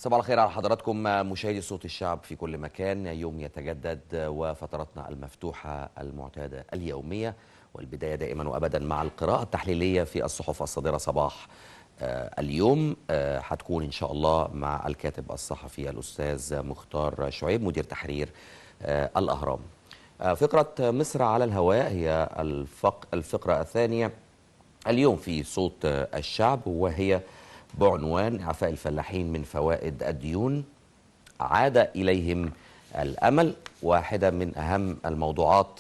صباح الخير على حضراتكم مشاهدي صوت الشعب في كل مكان. يوم يتجدد وفترتنا المفتوحة المعتادة اليومية، والبداية دائما وأبدا مع القراءة التحليلية في الصحف الصادرة صباح اليوم. هتكون إن شاء الله مع الكاتب الصحفي الأستاذ مختار شعيب مدير تحرير الأهرام. فقرة مصر على الهواء هي الفقرة الثانية اليوم في صوت الشعب، وهي بعنوان إعفاء الفلاحين من فوائد الديون عاد إليهم الأمل. واحدة من أهم الموضوعات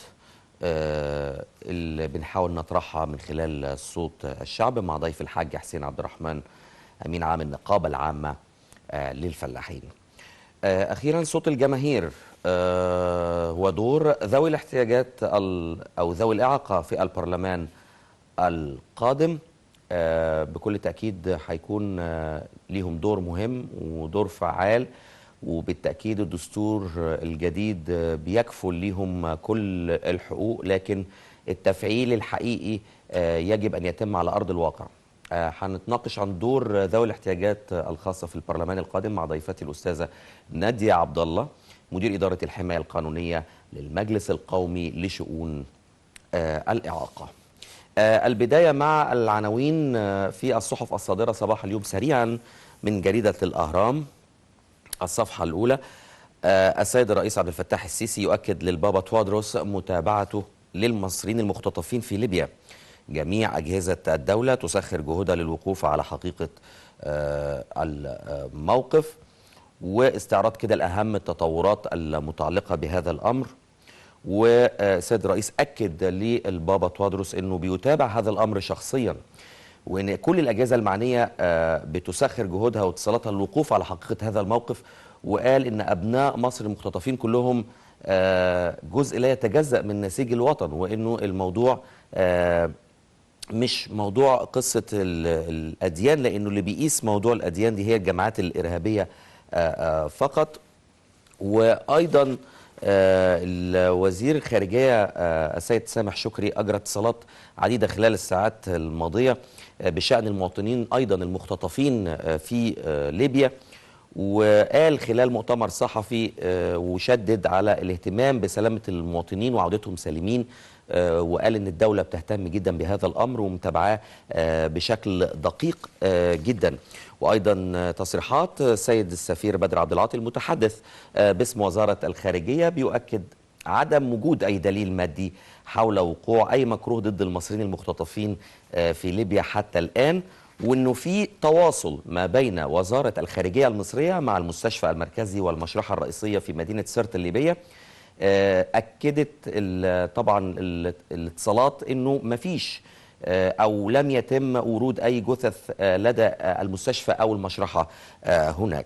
اللي بنحاول نطرحها من خلال صوت الشعب مع ضيف الحاج حسين عبد الرحمن أمين عام النقابة العامة للفلاحين. أخيرا صوت الجماهير ودور ذوي الاحتياجات أو ذوي الإعاقة في البرلمان القادم. بكل تأكيد هيكون ليهم دور مهم ودور فعال، وبالتأكيد الدستور الجديد بيكفل ليهم كل الحقوق، لكن التفعيل الحقيقي يجب أن يتم على أرض الواقع. هنتناقش عن دور ذوي الاحتياجات الخاصة في البرلمان القادم مع ضيفتي الأستاذة نادية عبد الله مدير إدارة الحماية القانونية للمجلس القومي لشؤون الإعاقة. البداية مع العناوين في الصحف الصادرة صباح اليوم سريعا من جريدة الأهرام. الصفحة الأولى: السيد الرئيس عبد الفتاح السيسي يؤكد للبابا توادروس متابعته للمصريين المختطفين في ليبيا. جميع أجهزة الدولة تسخر جهودها للوقوف على حقيقة الموقف، واستعراض كده الأهم التطورات المتعلقة بهذا الأمر. والسيد الرئيس أكد للبابا توادروس أنه بيتابع هذا الأمر شخصيا، وأن كل الأجهزة المعنية بتسخر جهودها واتصالاتها للوقوف على حقيقة هذا الموقف. وقال أن أبناء مصر المختطفين كلهم جزء لا يتجزأ من نسيج الوطن، وأنه الموضوع مش موضوع قصة الأديان، لأنه اللي بيقيس موضوع الأديان دي هي الجماعات الإرهابية فقط. وأيضا الوزير الخارجية السيد سامح شكري أجرى اتصالات عديدة خلال الساعات الماضية بشأن المواطنين أيضا المختطفين في ليبيا، وقال خلال مؤتمر صحفي وشدد على الاهتمام بسلامة المواطنين وعودتهم سالمين، وقال ان الدولة بتهتم جدا بهذا الامر ومتابعاه بشكل دقيق جدا. وايضا تصريحات السيد السفير بدر عبد العاطي المتحدث باسم وزارة الخارجية بيؤكد عدم وجود اي دليل مادي حول وقوع اي مكروه ضد المصريين المختطفين في ليبيا حتى الان، وانه في تواصل ما بين وزارة الخارجية المصرية مع المستشفى المركزي والمشرحة الرئيسية في مدينة سرت الليبية. أكدت طبعا الاتصالات أنه ما فيش أو لم يتم ورود أي جثث لدى المستشفى أو المشرحة هناك.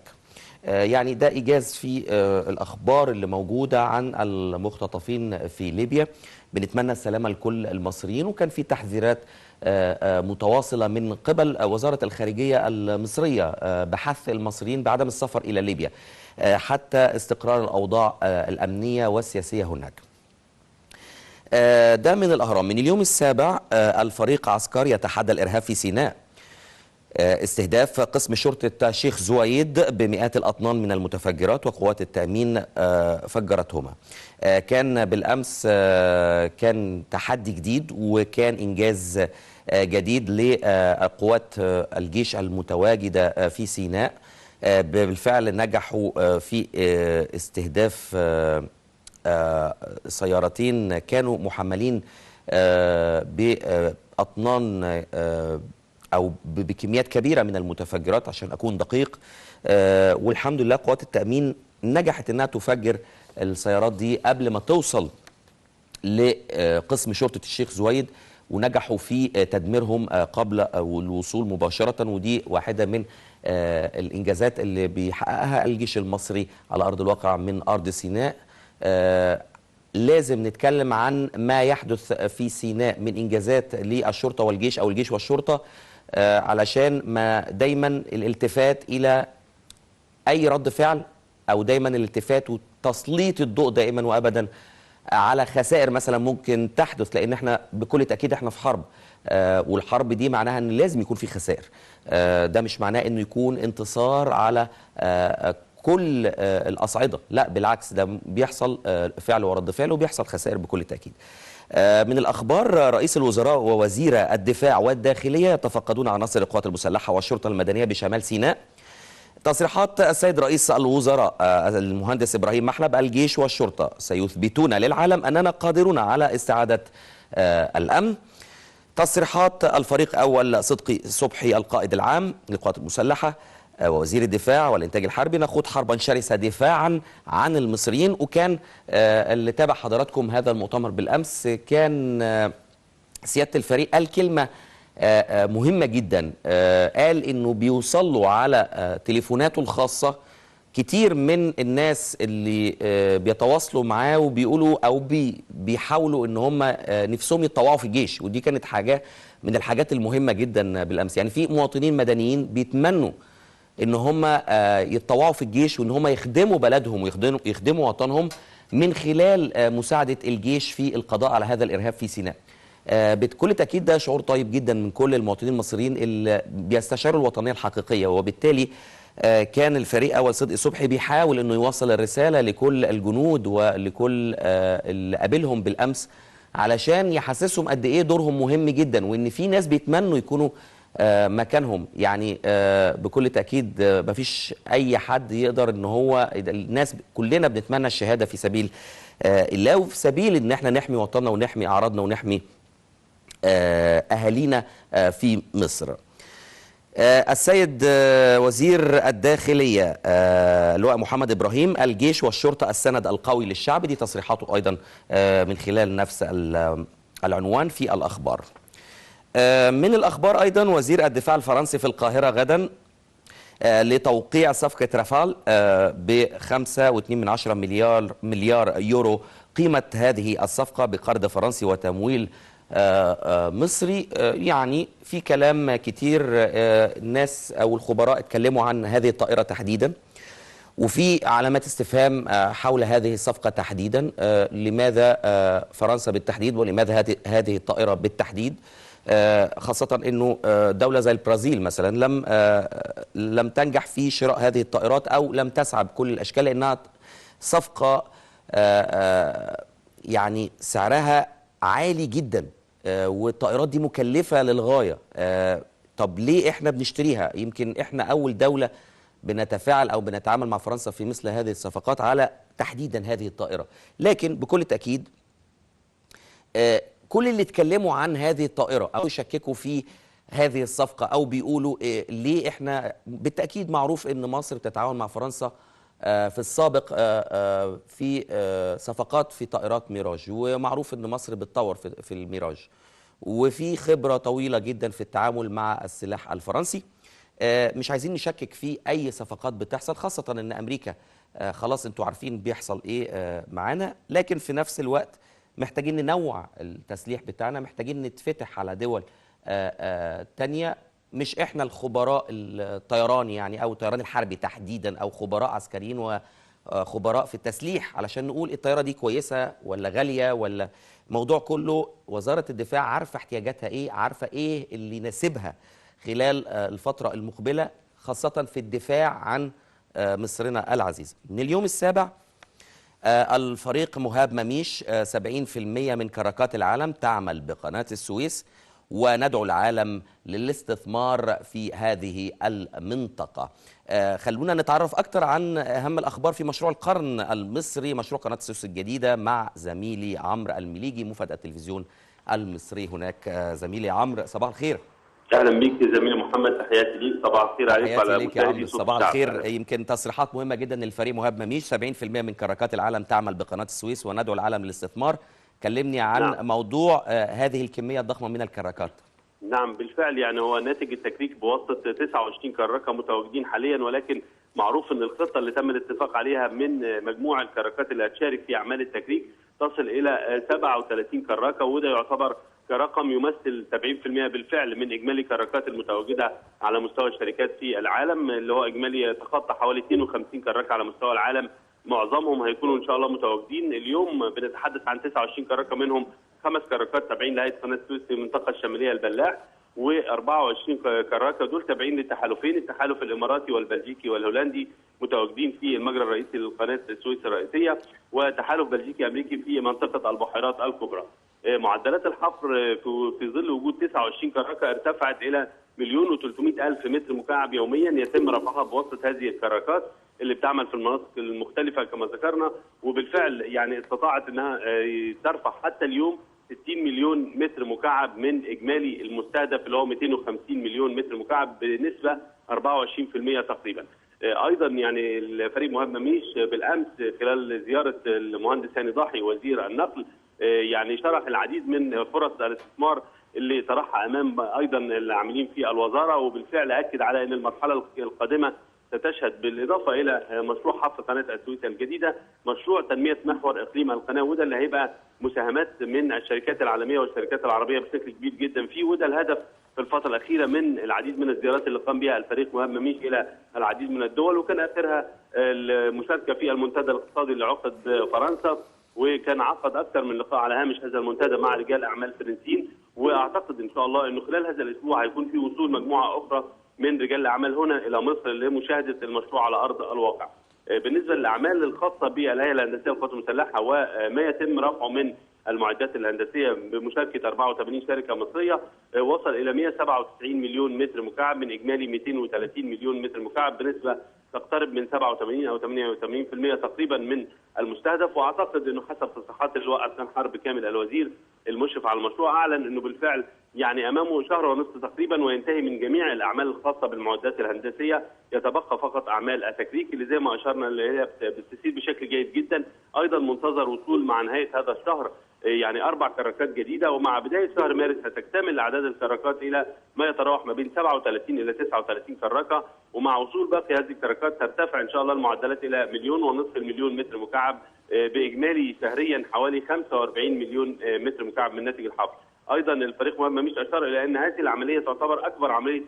يعني ده إيجاز في الأخبار اللي موجودة عن المختطفين في ليبيا. بنتمنى السلامة لكل المصريين، وكان في تحذيرات متواصلة من قبل وزارة الخارجية المصرية بحث المصريين بعدم السفر إلى ليبيا حتى استقرار الأوضاع الأمنية والسياسية هناك. ده من الأهرام. من اليوم السابع: الفريق عسكري يتحدى الإرهاب في سيناء. استهداف قسم شرطة شيخ زويد بمئات الأطنان من المتفجرات، وقوات التأمين فجرتهما. كان بالأمس كان تحدي جديد وكان إنجاز جديد لقوات الجيش المتواجدة في سيناء. بالفعل نجحوا في استهداف سيارتين كانوا محملين بأطنان أو بكميات كبيرة من المتفجرات عشان أكون دقيق. والحمد لله قوات التأمين نجحت أنها تفجر السيارات دي قبل ما توصل لقسم شرطة الشيخ زويد، ونجحوا في تدميرهم قبل الوصول مباشرة. ودي واحدة من الإنجازات اللي بيحققها الجيش المصري على أرض الواقع من أرض سيناء. لازم نتكلم عن ما يحدث في سيناء من إنجازات للشرطة والجيش أو الجيش والشرطة، علشان ما دايما الالتفات إلى أي رد فعل، أو دايما الالتفات وتسليط الضوء دائما وأبدا على خسائر مثلا ممكن تحدث، لأن احنا بكل تأكيد احنا في حرب. والحرب دي معناها ان لازم يكون في خسائر. ده مش معناه انه يكون انتصار على كل الأصعدة، لا بالعكس، ده بيحصل فعل ورد فعل وبيحصل خسائر بكل تأكيد. من الأخبار، رئيس الوزراء ووزير الدفاع والداخلية يتفقدون عناصر القوات المسلحة والشرطة المدنية بشمال سيناء. تصريحات السيد رئيس الوزراء المهندس إبراهيم محلب: الجيش والشرطة سيثبتون للعالم أننا قادرون على استعادة الأمن. تصريحات الفريق أول صدقي صبحي القائد العام للقوات المسلحة ووزير الدفاع والإنتاج الحربي: نخوض حربا شرسة دفاعا عن المصريين. وكان اللي تابع حضراتكم هذا المؤتمر بالأمس كان سيادة الفريق قال كلمة مهمة جدا. قال إنه بيوصلوا على تليفوناته الخاصة كتير من الناس اللي بيتواصلوا معاه وبيقولوا أو بيحاولوا إن هم نفسهم يتطوعوا في الجيش، ودي كانت حاجة من الحاجات المهمة جدا بالأمس. يعني في مواطنين مدنيين بيتمنوا ان هم يتطوعوا في الجيش وان هم يخدموا بلدهم ويخدموا وطنهم من خلال مساعدة الجيش في القضاء على هذا الإرهاب في سيناء. بكل تأكيد ده شعور طيب جدا من كل المواطنين المصريين اللي بيستشعروا الوطنية الحقيقية، وبالتالي كان الفريق أول صدقي صبحي بيحاول انه يوصل الرسالة لكل الجنود ولكل اللي قابلهم بالأمس علشان يحسسهم قد ايه دورهم مهم جدا، وان في ناس بيتمنوا يكونوا مكانهم. يعني بكل تأكيد مفيش أي حد يقدر إن هو، الناس كلنا بنتمنى الشهادة في سبيل الله وفي سبيل إن احنا نحمي وطننا ونحمي أعراضنا ونحمي أهالينا في مصر. السيد وزير الداخلية اللواء محمد إبراهيم: الجيش والشرطة السند القوي للشعب. دي تصريحاته أيضا من خلال نفس العنوان في الأخبار. من الأخبار أيضا، وزير الدفاع الفرنسي في القاهرة غدا لتوقيع صفقة رافال ب5.2 مليار يورو. قيمة هذه الصفقة بقرض فرنسي وتمويل مصري. يعني في كلام كتير، الناس أو الخبراء اتكلموا عن هذه الطائرة تحديدا، وفي علامات استفهام حول هذه الصفقة تحديدا. لماذا فرنسا بالتحديد، ولماذا هذه الطائرة بالتحديد؟ خاصة أنه دولة زي البرازيل مثلا لم تنجح في شراء هذه الطائرات أو لم تسعى بكل الأشكال، لأنها صفقة يعني سعرها عالي جدا، والطائرات دي مكلفة للغاية. طب ليه إحنا بنشتريها؟ يمكن إحنا أول دولة بنتفاعل أو بنتعامل مع فرنسا في مثل هذه الصفقات على تحديدا هذه الطائرة. لكن بكل تأكيد كل اللي اتكلموا عن هذه الطائرة أو يشككوا في هذه الصفقة أو بيقولوا ليه إحنا، بالتأكيد معروف إن مصر بتتعاون مع فرنسا في السابق في صفقات في طائرات ميراج، ومعروف إن مصر بتطور في الميراج، وفي خبرة طويلة جدا في التعامل مع السلاح الفرنسي. مش عايزين نشكك في أي صفقات بتحصل، خاصة إن أمريكا خلاص أنتوا عارفين بيحصل إيه معانا، لكن في نفس الوقت محتاجين ننوع التسليح بتاعنا، محتاجين نتفتح على دول تانية. مش احنا الخبراء الطيران يعني او الطيران الحربي تحديدا او خبراء عسكريين وخبراء في التسليح علشان نقول الطيارة دي كويسة ولا غالية، ولا الموضوع كله وزارة الدفاع عارفة احتياجاتها ايه، عارفة ايه اللي يناسبها خلال الفترة المقبلة، خاصة في الدفاع عن مصرنا العزيز. من اليوم السابع الفريق مهاب مميش: 70% من كراكات العالم تعمل بقناة السويس، وندعو العالم للاستثمار في هذه المنطقة. خلونا نتعرف أكثر عن أهم الأخبار في مشروع القرن المصري، مشروع قناة السويس الجديدة، مع زميلي عمرو المليجي مفاد التلفزيون المصري هناك. زميلي عمرو، صباح الخير. اهلا بيك زميلي محمد، تحياتي ليك، صباح الخير عليك وعلى مشاهدي صوت صباح الخير. يمكن تصريحات مهمه جدا للفريق مهاب مميش: 70% من كراكات العالم تعمل بقناه السويس وندعو العالم للاستثمار. كلمني عن موضوع هذه الكميه الضخمه من الكراكات. نعم بالفعل، يعني هو ناتج التكريك بواسطه 29 كراكه متواجدين حاليا، ولكن معروف ان الخطه اللي تم الاتفاق عليها من مجموع الكراكات اللي هتشارك في اعمال التكريك تصل الى 37 كراكه، وده يعتبر كرقم يمثل 70% بالفعل من اجمالي كراكات المتواجده على مستوى الشركات في العالم، اللي هو اجمالي يتخطى حوالي 52 كراكه على مستوى العالم. معظمهم هيكونوا ان شاء الله متواجدين اليوم. بنتحدث عن 29 كراكه منهم 5 كراكات تابعين لهيئه قناه السويس في المنطقه الشماليه البلاح، و24 كراكه دول تابعين للتحالفين، التحالف الاماراتي والبلجيكي والهولندي متواجدين في المجرى الرئيسي لقناه السويس الرئيسيه، وتحالف بلجيكي امريكي في منطقه البحيرات الكبرى. معدلات الحفر في ظل وجود 29 كراكه ارتفعت الى 1,300,000 متر مكعب يوميا، يتم رفعها بواسطه هذه الكراكات اللي بتعمل في المناطق المختلفه كما ذكرنا، وبالفعل يعني استطاعت انها ترفع حتى اليوم 60 مليون متر مكعب من اجمالي المستهدف اللي هو 250 مليون متر مكعب بنسبه 24% تقريبا. ايضا يعني الفريق مهاب مميش بالامس خلال زياره المهندس هاني ضاحي وزير النقل يعني شرح العديد من فرص الاستثمار اللي طرحها امام ايضا العاملين في الوزاره، وبالفعل اكد على ان المرحله القادمه ستشهد بالاضافه الى مشروع حفر قناه السويس الجديده مشروع تنميه محور اقليم القناه، وده اللي هيبقى مساهمات من الشركات العالميه والشركات العربيه بشكل كبير جدا فيه، وده الهدف في الفتره الاخيره من العديد من الزيارات اللي قام بها الفريق مهاب مميش الى العديد من الدول، وكان اخرها المشاركه في المنتدى الاقتصادي اللي عقد بفرنسا، وكان عقد اكثر من لقاء على هامش هذا المنتدى مع رجال اعمال فرنسيين، واعتقد ان شاء الله انه خلال هذا الاسبوع هيكون في وصول مجموعه اخرى من رجال الاعمال هنا الى مصر لمشاهده المشروع على ارض الواقع. بالنسبه للاعمال الخاصه بالهيئه الهندسيه للقوات المسلحه وما يتم رفعه من المعدات الهندسيه بمشاركه 84 شركه مصريه وصل الى 197 مليون متر مكعب من اجمالي 230 مليون متر مكعب بنسبه تقترب من 87 او 88% تقريبا من المستهدف، واعتقد انه حسب تصريحات اللواء اركان حرب كامل الوزير المشرف على المشروع اعلن انه بالفعل يعني امامه شهر ونصف تقريبا وينتهي من جميع الاعمال الخاصه بالمعدات الهندسيه، يتبقى فقط اعمال التكريك اللي زي ما اشرنا اللي هي بتسير بشكل جيد جدا. ايضا منتظر وصول مع نهايه هذا الشهر يعني 4 كراكات جديده، ومع بدايه شهر مارس هتكتمل اعداد الكراكات الى ما يتراوح ما بين 37 الى 39 كراكه، ومع وصول باقي هذه الكراكات ترتفع ان شاء الله المعدلات الى 1.5 مليون متر مكعب باجمالي شهريا حوالي 45 مليون متر مكعب من ناتج الحفر. ايضا الفريق مهاب مميش اشار الى ان هذه العمليه تعتبر اكبر عمليه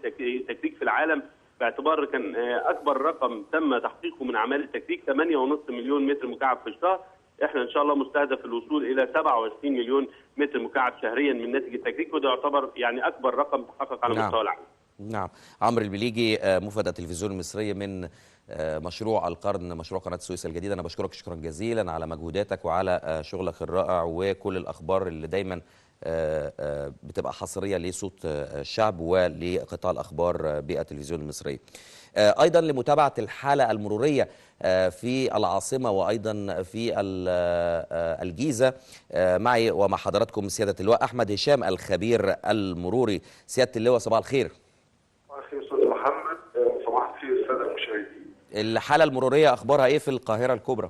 تكريك في العالم، باعتبار كان اكبر رقم تم تحقيقه من اعمال التكريك 8.5 مليون متر مكعب في الشهر. احنا ان شاء الله مستهدف الوصول الى 27 مليون متر مكعب شهريا من ناتج التكريك، وده يعتبر يعني اكبر رقم تحقق على مستوى العالم. نعم. عمرو البليجي مفد التلفزيون المصري من مشروع القرن، مشروع قناة السويس الجديدة، أنا بشكرك شكرا جزيلا على مجهوداتك وعلى شغلك الرائع وكل الأخبار اللي دايما بتبقى حصرية لصوت الشعب ولقطاع الأخبار بالتلفزيون المصري. أيضا لمتابعة الحالة المرورية في العاصمة وأيضا في الجيزة معي ومع حضراتكم سيادة اللواء أحمد هشام الخبير المروري. سيادة اللواء صباح الخير. صباح الخير أستاذ محمد، صباح الخير السادة المشاهدين. الحالة المرورية أخبارها إيه في القاهرة الكبرى؟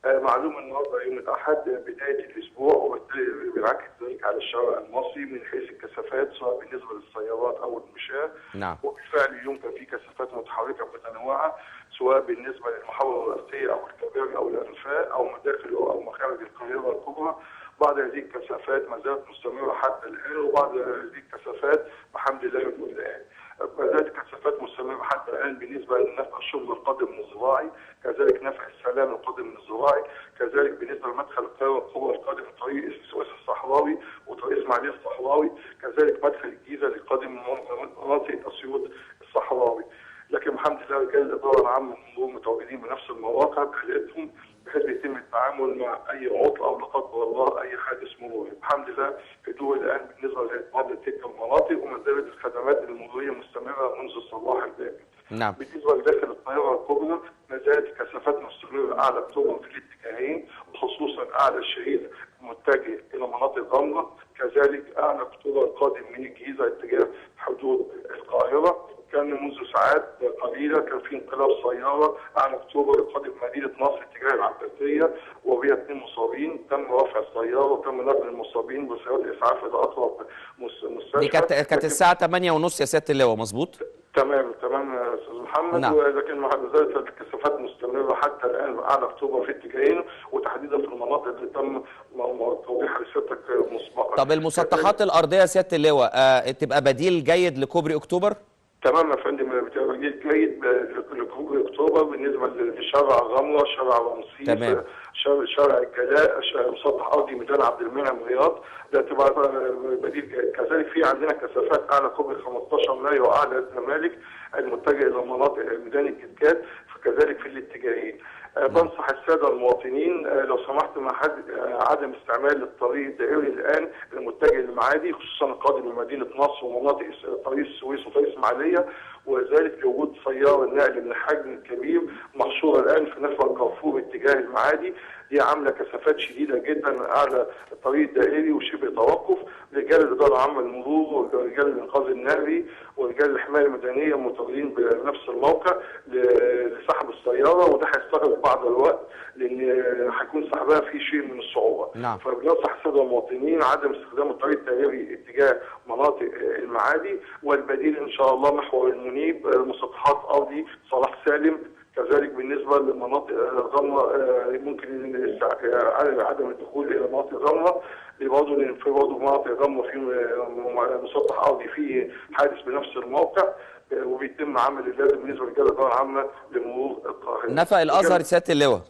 معلوم النهارده يوم الأحد بداية الأسبوع، وبالتالي بينعكس ذلك على الشارع المصري من حيث الكثافات سواء بالنسبة للسيارات أو المشاة. نعم. وبالفعل اليوم كان في كثافات متحركة متنوعة سواء بالنسبة للمحاور الرئيسية أو الكباري أو الأنفاق أو مداخل أو مخارج القاهرة الكبرى. بعض هذه الكثافات ما زالت مستمرة حتى الآن، وبعض هذه الكثافات بحمد الله يكون الآن. ما زالت الكثافات مستمرة حتى الآن بالنسبة لنفع الشغل القادم من الزراعي، كذلك نفع السلام القادم من الزراعي، كذلك بالنسبة لمدخل القاهرة الكبرى القادم من طريق السويس الصحراوي وطريق إسماعيلية الصحراوي، كذلك مدخل الجيزة القادم من مناطق أسيوط الصحراوي. لكن الحمد لله رجال الإدارة العامة للمرور متواجدين بنفس المواقع بحالتهم بحيث يتم التعامل مع أي عطل أو لا قدر الله أي حادث مروري. الحمد لله هدوء الآن بالنسبة لبعض تلك المناطق، وما زالت الخدمات المرورية مستمرة منذ الصباح الباكر. نعم. بالنسبة لداخل القاهرة الكبرى ما زالت الكثافات مستمرة أعلى أكتوبر في الاتجاهين، وخصوصا أعلى الشهيد متجه إلى مناطق غمرة، كذلك أعلى أكتوبر القادم من الجيزة اتجاه حدود القاهرة. كان منذ ساعات قليله كان في انقلاب سياره على اكتوبر القادم مدينه نصر اتجاه العباسيه وبها 2 مصابين، تم رفع السياره وتم نقل المصابين بسيارات اسعاف الى اقرب مستشفى. دي كانت الساعه 8:30 يا سياده اللواء، مظبوط؟ تمام يا استاذ محمد. نعم. ولكن مع ذلك الكثافات مستمره حتى الان على اكتوبر في اتجاهين، وتحديدا في المناطق اللي تم توضيحها لسيادتك مسبقا. طب المسطحات الارضيه يا سياده اللواء تبقى بديل جيد لكوبري اكتوبر؟ تمام يا فندم، بتبقى جيد كوبري اكتوبر، بالنسبه لشارع الرمله، شارع رمسيس، تمام. شارع الجلاء، مسطح ارضي ميدان عبد المنعم رياض، ده تبقى بديل. كذلك في عندنا كثافات اعلى كوبري 15 مايو واعلى الزمالك المتجه الى مناطق ميدان الكتكات، فكذلك في الاتجاهين. بنصح الساده المواطنين لو سمحت مع عدم استعمال الطريق الدائري الان المتجه للمعادي، خصوصا القادم من مدينه نصر ومناطق طريق السويس وطريق اسماعيليه، وذلك لوجود سياره نقل من حجم كبير محصوره الان في نفق كارفور اتجاه المعادي. دي عامله كثافات شديده جدا اعلى الطريق الدائري وشبه توقف. رجال الاداره العامه للمرور ورجال الانقاذ النقلي ورجال الحمايه المدنيه متواجدين بنفس الموقع لسحب السياره، وده هيستغرق بعض الوقت لان هيكون سحبها في شيء من الصعوبه. نعم. فبننصح الساده المواطنين عدم استخدام الطريق الدائري اتجاه مناطق المعادي، والبديل ان شاء الله محور المنيب، مسطحات ارضي صلاح سالم. كذلك بالنسبه لمناطق الرمله ممكن عدم الدخول الى مناطق الرمله، لان في برضه مناطق الرمله في مسطح ارضي فيه حادث بنفس الموقع، وبيتم عمل اللازم بالنسبه للرجال الاداره العامه لمرور القاهره. نفق الازهر سياده اللواء.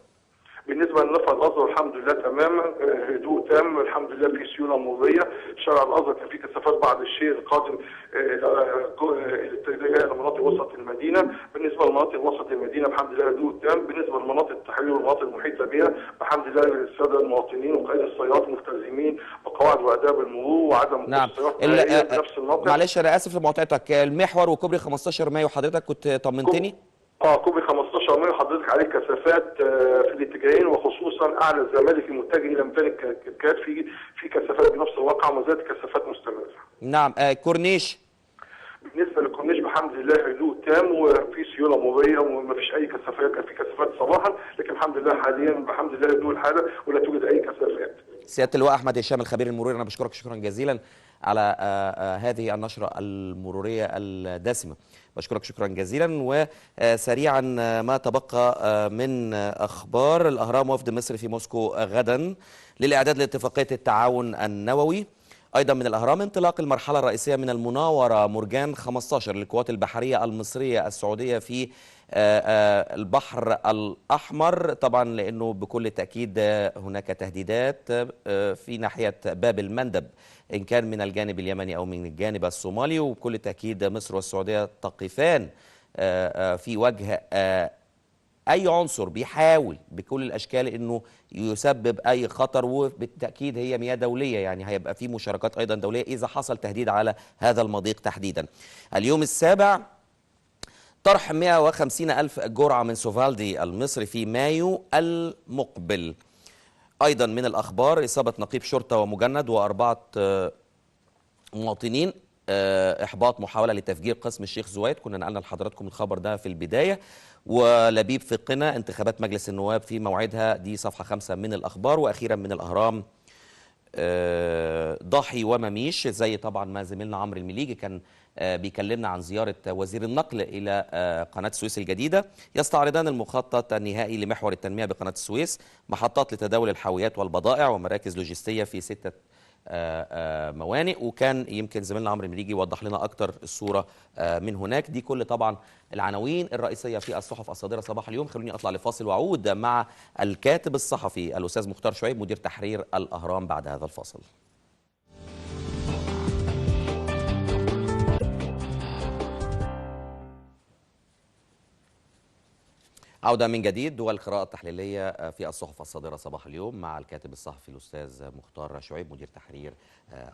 بالنسبه لنفق الازهر الحمد لله تماما، هدوء تام الحمد لله، في سيوله مروريه. شارع الازهر كان فيه كثافات بعض الشيء القادم الاتجاه الى مناطق وسط المدينه. بالنسبه لمناطق وسط المدينه بحمد الله هدوء تام. بالنسبه لمناطق التحرير والمناطق المحيطه بها بحمد الله الساده المواطنين وقائد السيارات ملتزمين بقواعد واداب المرور وعدم نعم. السيارات بنفس الموقع. معلش انا اسف لمقاطعتك، المحور وكوبري 15 مايو حضرتك كنت طمنتني؟ كوبري 15 مايو حضرتك عليه كثافات في الاتجاهين، وخصوصا اعلى الزمالك المتجه الى ميدان الكتكات في كثافات بنفس الواقع، وما زالت كثافات مستمره. نعم. كورنيش. بالنسبه للكورنيش بحمد الله هدوء تام وفي سيوله مروريه وما فيش اي كثافات. كان في كثافات صباحا لكن الحمد لله حاليا بحمد الله هدوء الحاله ولا توجد اي كثافات. سياده اللواء احمد هشام الخبير المروري، انا بشكرك شكرا جزيلا على هذه النشره المروريه الدسمه. بشكرك شكرا جزيلا. وسريعا ما تبقى من اخبار. الاهرام: وفد مصر في موسكو غدا للاعداد لاتفاقيه التعاون النووي. ايضا من الاهرام: انطلاق المرحله الرئيسيه من المناوره مرجان 15 للقوات البحريه المصريه السعوديه في البحر الاحمر، طبعا لانه بكل تاكيد هناك تهديدات في ناحيه باب المندب ان كان من الجانب اليمني او من الجانب الصومالي، وبكل تاكيد مصر والسعوديه تقفان في وجه اي عنصر بيحاول بكل الاشكال انه يسبب اي خطر، وبالتاكيد هي مياه دوليه، يعني هيبقى في مشاركات ايضا دوليه اذا حصل تهديد على هذا المضيق تحديدا. اليوم السابع: طرح 150,000 جرعه من سوفالدي المصري في مايو المقبل. ايضا من الاخبار: اصابه نقيب شرطه ومجند واربعه مواطنين، احباط محاوله لتفجير قسم الشيخ زويد، كنا نقلنا لحضراتكم الخبر ده في البدايه. ولبيب في قنا: انتخابات مجلس النواب في موعدها، دي صفحه 5 من الاخبار. واخيرا من الاهرام: ضاحي ومميش، زي طبعا ما زميلنا عمرو المليجي كان بيكلمنا عن زياره وزير النقل الى قناه السويس الجديده. يستعرضان المخطط النهائي لمحور التنميه بقناه السويس، محطات لتداول الحاويات والبضائع ومراكز لوجستيه في 6 موانئ. وكان يمكن زميلنا عمرو المليجي يوضح لنا اكتر الصوره من هناك. دي كل طبعا العناوين الرئيسيه في الصحف الصادره صباح اليوم. خلوني اطلع لفاصل واعود مع الكاتب الصحفي الاستاذ مختار شعيب مدير تحرير الاهرام بعد هذا الفاصل. عودة من جديد والقراءة التحليلية في الصحف الصادرة صباح اليوم مع الكاتب الصحفي الأستاذ مختار شعيب مدير تحرير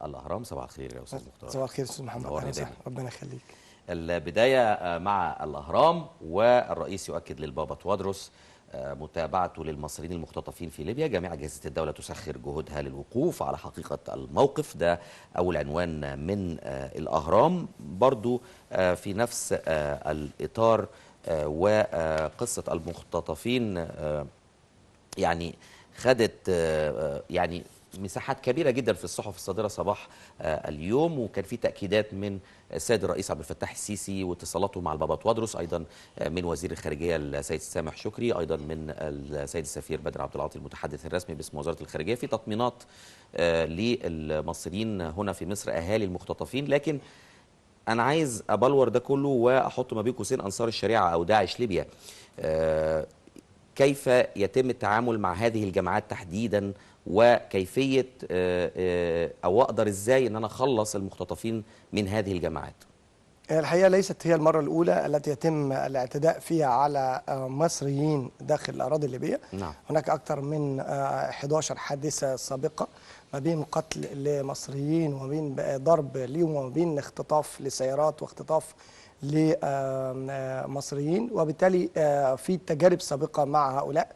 الأهرام. صباح الخير يا أستاذ مختار. صباح الخير أستاذ محمد، أهلا وسهلا، ربنا يخليك. البداية مع الأهرام، والرئيس يؤكد للبابا توادرس متابعته للمصريين المختطفين في ليبيا. جميع أجهزة الدولة تسخر جهودها للوقوف على حقيقة الموقف. ده أول عنوان من الأهرام. برضو في نفس الإطار وقصة المختطفين يعني خدت يعني مساحات كبيرة جدا في الصحف الصادرة صباح اليوم، وكان في تأكيدات من السيد الرئيس عبد الفتاح السيسي واتصالاته مع البابا توادرس، أيضا من وزير الخارجية السيد سامح شكري، أيضا من السيد السفير بدر عبد العاطي المتحدث الرسمي باسم وزارة الخارجية، في تطمينات للمصريين هنا في مصر أهالي المختطفين. لكن انا عايز ابلور ده كله واحط ما بين قوسين انصار الشريعه او داعش ليبيا. كيف يتم التعامل مع هذه الجماعات تحديدا، وكيفيه او اقدر ازاي ان انا اخلص المختطفين من هذه الجماعات؟ الحقيقة ليست هي المرة الأولى التي يتم الاعتداء فيها على مصريين داخل الأراضي الليبية. نعم. هناك أكثر من 11 حادثة سابقة، ما بين قتل لمصريين وما بين ضرب ليهم وما بين اختطاف لسيارات واختطاف لمصريين، وبالتالي في تجارب سابقة مع هؤلاء.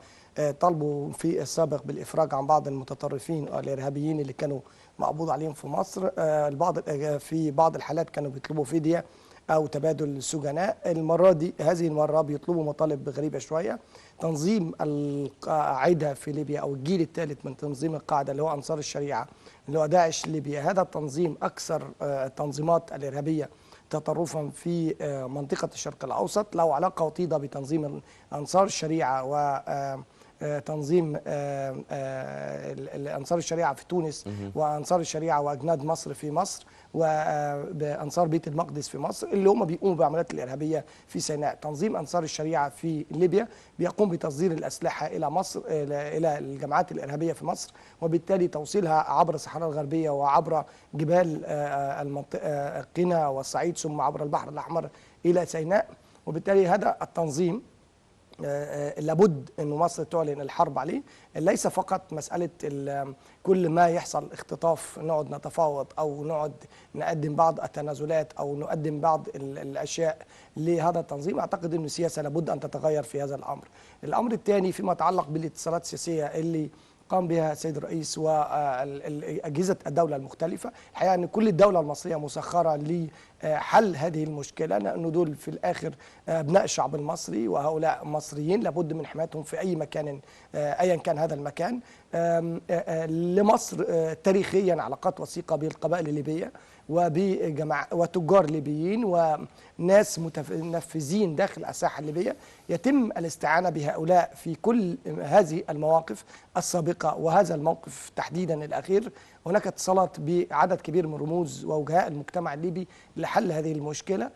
طالبوا في السابق بالإفراج عن بعض المتطرفين الإرهابيين اللي كانوا مقبوض عليهم في مصر. البعض في بعض الحالات كانوا بيطلبوا فدية أو تبادل سجناء. المرة دي هذه المرة بيطلبوا مطالب غريبة شوية. تنظيم القاعدة في ليبيا أو الجيل الثالث من تنظيم القاعدة اللي هو أنصار الشريعة اللي هو داعش ليبيا، هذا التنظيم أكثر التنظيمات الإرهابية تطرفا في منطقة الشرق الأوسط، له علاقة وطيدة بتنظيم أنصار الشريعة و تنظيم أنصار الشريعة في تونس وأنصار الشريعة وأجناد مصر في مصر وأنصار بيت المقدس في مصر، اللي هم بيقوموا بعمليات الإرهابية في سيناء. تنظيم أنصار الشريعة في ليبيا بيقوم بتصدير الأسلحة إلى مصر، إلى الجماعات الإرهابية في مصر، وبالتالي توصيلها عبر الصحراء الغربية وعبر جبال المنطقة قنا والصعيد ثم عبر البحر الأحمر إلى سيناء. وبالتالي هذا التنظيم لابد أن مصر تعلن الحرب عليه. ليس فقط مسألة كل ما يحصل اختطاف نقعد نتفاوض أو نقعد نقدم بعض التنازلات أو نقدم بعض الأشياء لهذا التنظيم. أعتقد أن السياسة لابد أن تتغير في هذا الأمر. الأمر الثاني فيما يتعلق بالاتصالات السياسية اللي قام بها السيد الرئيس وأجهزة الدولة المختلفة. الحقيقة أن كل الدولة المصرية مسخرة لحل هذه المشكلة، لأنه دول في الآخر أبناء الشعب المصري وهؤلاء مصريين لابد من حمايتهم في أي مكان أيا كان هذا المكان. لمصر تاريخيا علاقات وثيقة بالقبائل الليبية وتجار ليبيين وناس منفذين داخل الساحة الليبية. يتم الاستعانة بهؤلاء في كل هذه المواقف السابقة وهذا الموقف تحديدا الأخير. هناك اتصالات بعدد كبير من رموز ووجهاء المجتمع الليبي لحل هذه المشكلة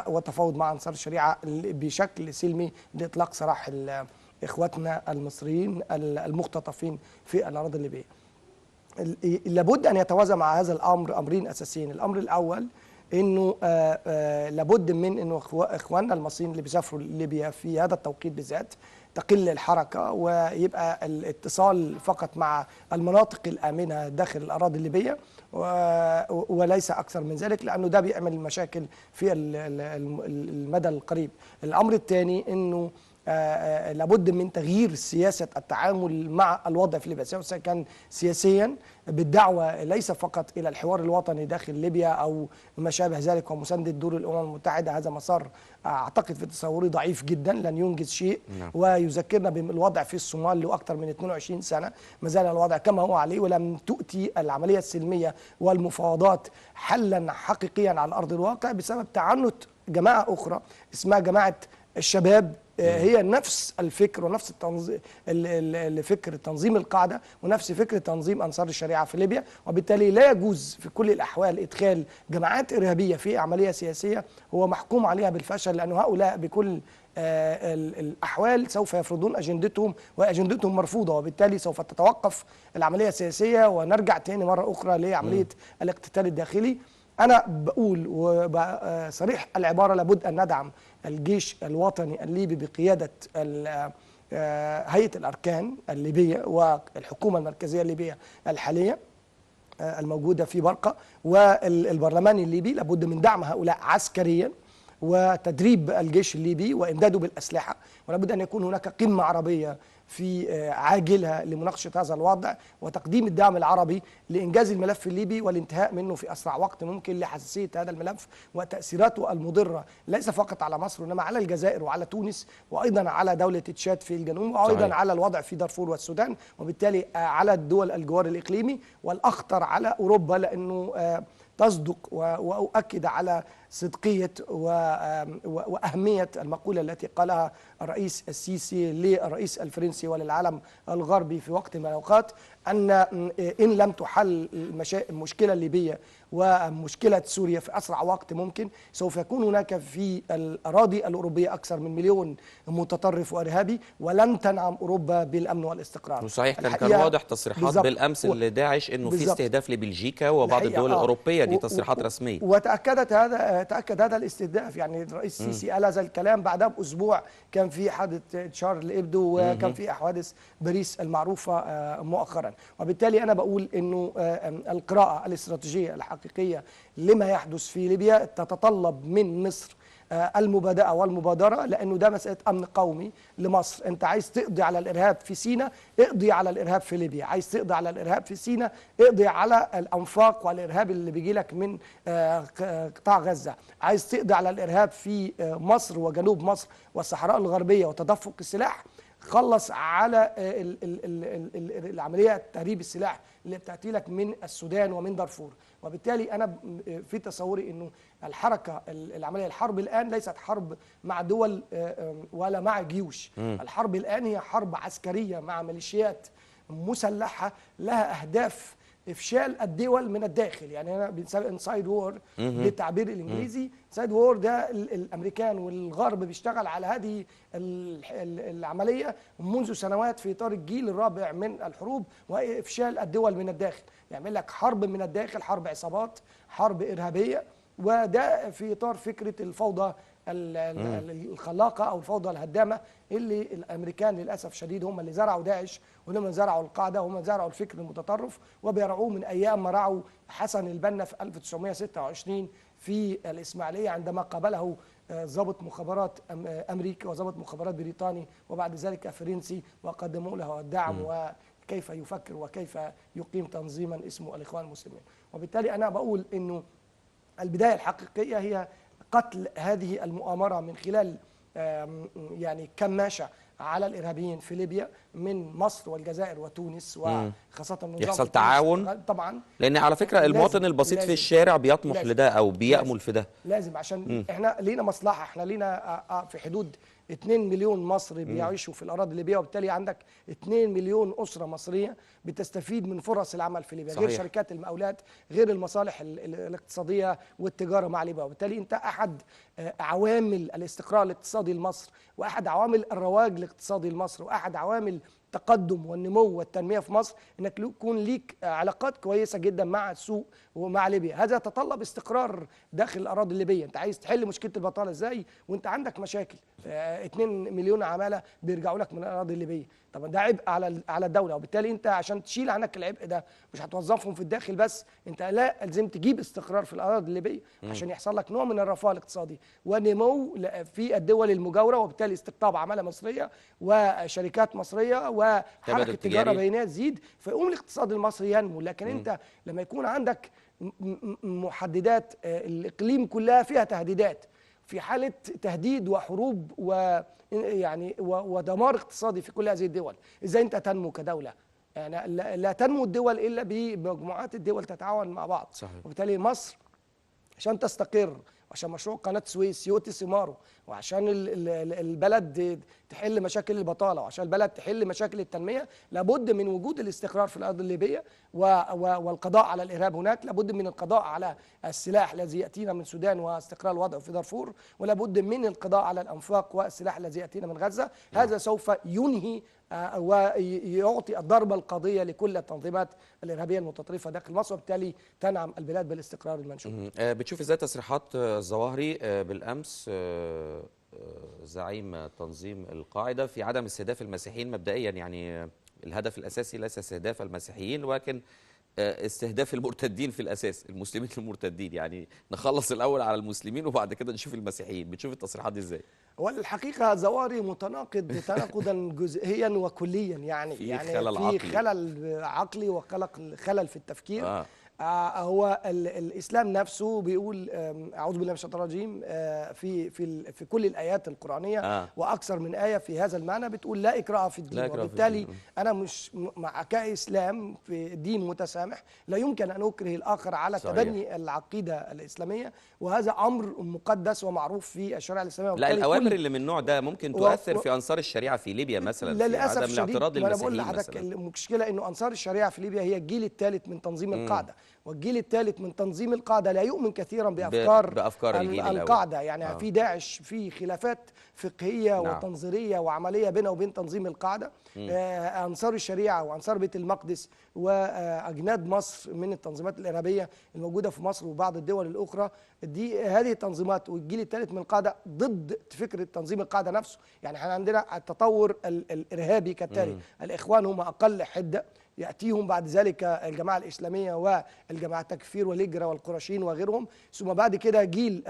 وتفاوض مع أنصار الشريعة بشكل سلمي لإطلاق سراح إخواتنا المصريين المختطفين في الأراضي الليبية. لابد أن يتوازى مع هذا الأمر أمرين أساسيين. الأمر الأول أنه لابد من أنه إخواننا المصريين اللي بيسافروا ليبيا في هذا التوقيت بالذات تقل الحركة ويبقى الاتصال فقط مع المناطق الآمنة داخل الأراضي الليبية وليس أكثر من ذلك، لأنه ده بيعمل مشاكل في المدى القريب. الأمر الثاني أنه لابد من تغيير سياسة التعامل مع الوضع في ليبيا، سواء كان سياسيا بالدعوة ليس فقط إلى الحوار الوطني داخل ليبيا أو ما شابه ذلك ومساندة دور الأمم المتحدة. هذا مسار أعتقد في تصوري ضعيف جدا، لن ينجز شيء. ويذكرنا بالوضع في الصومال له أكثر من 22 سنة ما زال الوضع كما هو عليه، ولم تؤتي العملية السلمية والمفاوضات حلا حقيقيا على أرض الواقع بسبب تعنت جماعة أخرى اسمها جماعة الشباب. هي نفس الفكر ونفس فكر تنظيم القاعدة ونفس فكر تنظيم أنصار الشريعة في ليبيا. وبالتالي لا يجوز في كل الأحوال إدخال جماعات إرهابية في عملية سياسية هو محكوم عليها بالفشل، لأن هؤلاء بكل الأحوال سوف يفرضون أجندتهم وأجندتهم مرفوضة، وبالتالي سوف تتوقف العملية السياسية ونرجع تاني مرة أخرى لعملية الاقتتال الداخلي. أنا بقول وصريح العبارة لابد أن ندعم الجيش الوطني الليبي بقيادة هيئة الأركان الليبية والحكومة المركزية الليبية الحالية الموجودة في برقة، والبرلمان الليبي لابد من دعم هؤلاء عسكريا وتدريب الجيش الليبي وإمداده بالأسلحة، ولابد أن يكون هناك قمة عربية في عاجلها لمناقشة هذا الوضع وتقديم الدعم العربي لإنجاز الملف الليبي والانتهاء منه في أسرع وقت ممكن لحساسية هذا الملف وتأثيراته المضرة ليس فقط على مصر وإنما على الجزائر وعلى تونس وأيضا على دولة تشاد في الجنوب وأيضا على الوضع في دارفور والسودان، وبالتالي على الدول الجوار الإقليمي والأخطر على أوروبا، لأنه تصدق وأؤكد على صدقية وأهمية المقولة التي قالها الرئيس السيسي للرئيس الفرنسي وللعالم الغربي في وقت من الأوقات، أن إن لم تحل المشكلة الليبية ومشكلة سوريا في أسرع وقت ممكن، سوف يكون هناك في الأراضي الأوروبية أكثر من مليون متطرف وإرهابي، ولن تنعم أوروبا بالأمن والاستقرار. وصحيح كان واضح تصريحات بالأمس لداعش إنه في استهداف لبلجيكا وبعض الدول الأوروبية، دي تصريحات رسمية. تأكد هذا الاستهداف، يعني الرئيس السيسي قال هذا الكلام بعدها بأسبوع كان في حادث شارل إبدو وكان في حوادث باريس المعروفة مؤخرا. وبالتالي أنا بقول إنه القراءة الاستراتيجية الحقيقية لما يحدث في ليبيا تتطلب من مصر المبادئة والمبادرة، لأنه ده مسألة أمن قومي لمصر. أنت عايز تقضي على الإرهاب في سيناء، اقضي على الإرهاب في ليبيا. عايز تقضي على الإرهاب في سيناء، اقضي على الأنفاق والإرهاب اللي بيجي لك من قطاع غزة. عايز تقضي على الإرهاب في مصر وجنوب مصر والصحراء الغربية وتدفق السلاح، خلص على العملية تهريب السلاح اللي بتأتي لك من السودان ومن دارفور. وبالتالي أنا في تصوري أنه الحركة العملية، الحرب الآن ليست حرب مع دول ولا مع جيوش. الحرب الآن هي حرب عسكرية مع ميليشيات مسلحة لها أهداف إفشال الدول من الداخل. يعني أنا بنسمي انسايد وور بالتعبير الإنجليزي. انسايد وور ده الأمريكان والغرب بيشتغل على هذه العملية منذ سنوات في إطار الجيل الرابع من الحروب، وهي إفشال الدول من الداخل. يعمل لك حرب من الداخل، حرب عصابات، حرب إرهابية، وده في إطار فكرة الفوضى الخلاقة أو الفوضى الهدامة اللي الأمريكان للأسف شديد هم اللي زرعوا داعش، وهم اللي زرعوا القاعدة، وهم زرعوا الفكر المتطرف، وبيرعوه من أيام ما رعوا حسن البنا في 1926 في الإسماعيلية عندما قابله ضابط مخابرات أمريكا وضابط مخابرات بريطاني وبعد ذلك فرنسي، وقدموا له الدعم وكيف يفكر وكيف يقيم تنظيما اسمه الإخوان المسلمين. وبالتالي أنا بقول إنه البداية الحقيقية هي قتل هذه المؤامرة من خلال يعني كماشة على الإرهابيين في ليبيا من مصر والجزائر وتونس، وخاصة النظام يحصل تعاون طبعا، لأن على فكرة المواطن البسيط في الشارع بيطمح لده أو بيأمل في ده. لازم عشان احنا لينا مصلحة، احنا لينا في حدود 2 مليون مصري بيعيشوا في الأراضي الليبية، وبالتالي عندك 2 مليون أسرة مصرية بتستفيد من فرص العمل في ليبيا، غير شركات المقاولات، غير المصالح الاقتصادية والتجارة مع ليبيا. وبالتالي انت أحد عوامل الاستقرار الاقتصادي لمصر، وأحد عوامل الرواج الاقتصادي لمصر، وأحد عوامل التقدم والنمو والتنمية في مصر انك يكون ليك علاقات كويسة جدا مع السوق ومع ليبيا. هذا يتطلب استقرار داخل الأراضي الليبية. انت عايز تحل مشكلة البطالة ازاي وانت عندك مشاكل؟ 2 مليون عمالة بيرجعوا لك من الأراضي الليبية. طبعا ده عبء على الدولة، وبالتالي انت عشان تشيل عنك العبء ده مش هتوظفهم في الداخل بس، انت لازم تجيب استقرار في الأراضي الليبية عشان يحصل لك نوع من الرفاه الاقتصادي ونمو في الدول المجاورة، وبالتالي استقطاب عمالة مصرية وشركات مصرية وحركة تجارة بينية تزيد، فيقوم الاقتصاد المصري ينمو. لكن انت لما يكون عندك محددات، الإقليم كلها فيها تهديدات، في حالة تهديد وحروب ويعني ودمار اقتصادي في كل هذه الدول، ازاي انت تنمو كدولة؟ يعني لا تنمو الدول الا بمجموعات الدول تتعاون مع بعض. صحيح. وبالتالي مصر عشان تستقر، وعشان مشروع قناة السويس يؤتي ثماره، وعشان البلد تحل مشاكل البطالة، وعشان البلد تحل مشاكل التنمية، لابد من وجود الاستقرار في الأرض الليبية والقضاء على الإرهاب هناك، لابد من القضاء على السلاح الذي يأتينا من السودان واستقرار الوضع في دارفور، ولابد من القضاء على الأنفاق والسلاح الذي يأتينا من غزة. هذا سوف ينهي ويعطي الضربة القاضية لكل التنظيمات الإرهابية المتطرفة داخل مصر، وبالتالي تنعم البلاد بالاستقرار المنشود. بتشوف ازاي تصريحات الظواهري بالأمس زعيم تنظيم القاعدة في عدم استهداف المسيحيين مبدئيا؟ يعني الهدف الأساسي ليس استهداف المسيحيين ولكن استهداف المرتدين في الأساس، المسلمين المرتدين، يعني نخلص الأول على المسلمين وبعد كده نشوف المسيحيين. بتشوف التصريحات دي ازاي؟ والحقيقة زواري متناقض تناقضا جزئيا وكليا، يعني في خلل عقلي وخلل في التفكير. هو الإسلام نفسه بيقول أعوذ بالله من الشيطان الرجيم في كل الآيات القرآنية، وأكثر من آية في هذا المعنى بتقول لا إكراه في الدين. وبالتالي أنا مش مع كإسلام في دين متسامح لا يمكن أن أكره الآخر على تبني العقيدة الإسلامية، وهذا أمر مقدس ومعروف في الشريعة الإسلامية. لا الأوامر اللي من النوع ده ممكن تؤثر في أنصار الشريعة في ليبيا مثلا في عدم الاعتراض للمسيحيين مثلا. المشكلة إنه أنصار الشريعة في ليبيا هي الجيل الثالث من تنظيم القاعدة، والجيل الثالث من تنظيم القاعده لا يؤمن كثيرا بافكار الجيل الأول. القاعده، يعني في داعش في خلافات فقهيه نعم. وتنظيريه وعمليه بينه وبين تنظيم القاعده. انصار الشريعه وانصار بيت المقدس واجناد مصر من التنظيمات الارهابيه الموجوده في مصر وبعض الدول الاخرى، هذه التنظيمات والجيل الثالث من القاعده ضد فكره تنظيم القاعده نفسه. يعني احنا عندنا التطور الارهابي كالتالي: الاخوان هم اقل حده، ياتيهم بعد ذلك الجماعه الاسلاميه والجماعه التكفير والهجره والقرشيين وغيرهم، ثم بعد كده جيل